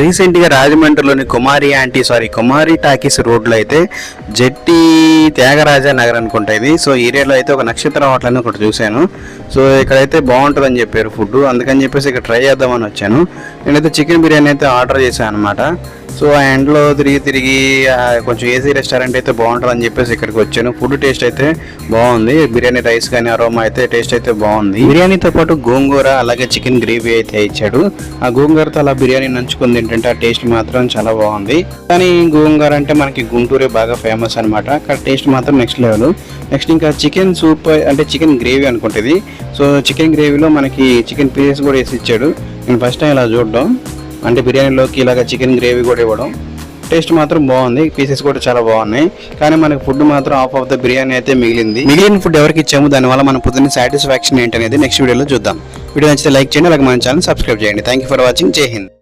రీసెంట్గా రాజమండ్రిలోని కుమారి టాకీస్ రోడ్లో అయితే జట్టి త్యాగరాజ నగర్ అనుకుంటా ఇది. సో ఏరియాలో అయితే ఒక నక్షత్ర హోటల్ అని ఒకటి చూశాను. సో ఇక్కడైతే బాగుంటుందని చెప్పారు ఫుడ్, అందుకని చెప్పేసి ఇక్కడ ట్రై చేద్దామని వచ్చాను. నేనైతే చికెన్ బిర్యానీ అయితే ఆర్డర్ చేశాను అనమాట. సో ఆ ఎండ్లో తిరిగి కొంచెం ఏసీ రెస్టారెంట్ అయితే బాగుంటుందని చెప్పేసి ఇక్కడికి వచ్చాను. ఫుడ్ టేస్ట్ అయితే బాగుంది, బిర్యానీ రైస్ కానీ అరోమా అయితే టేస్ట్ అయితే బాగుంది. బిర్యానీతో పాటు గోంగూర అలాగే చికెన్ గ్రేవీ అయితే ఇచ్చాడు. ఆ గోంగూరతో అలా బిర్యానీ నంచుకుంది ఏంటంటే ఆ టేస్ట్ మాత్రం చాలా బాగుంది. కానీ గోంగూర అంటే మనకి గుంటూరే బాగా ఫేమస్ అనమాట, అక్కడ టేస్ట్ మాత్రం నెక్స్ట్ లెవెల్. నెక్స్ట్ ఇంకా చికెన్ సూప్ అంటే చికెన్ గ్రేవీ అనుకుంటుంది. సో చికెన్ గ్రేవీలో మనకి చికెన్ పీసెస్ కూడా వేసి ఇచ్చాడు. నేను ఫస్ట్ టైం ఇలా చూడడం, అంటే బిర్యానీలోకి ఇలాగ చికెన్ గ్రేవీ కూడా ఇవ్వడం. టేస్ట్ మాత్రం బాగుంది, పీసెస్ కూడా చాలా బాగున్నాయి. కానీ మనకి ఫుడ్ మాత్రం హాఫ్ ఆఫ్ ద బిర్యానీ అయితే మిగిలిన ఫుడ్ ఎవరికి ఇచ్చాము, దానివల్ల మన పొద్దున్న సాటిస్ఫాక్షన్ ఏంటనేది నెక్స్ట్ వీడియోలో చూద్దాం. వీడియో నచ్చితే లైక్ చేయండి, అలాగే మన ఛానల్ సబ్స్క్రైబ్ చేయండి. Thank you for watching. జై హింద్.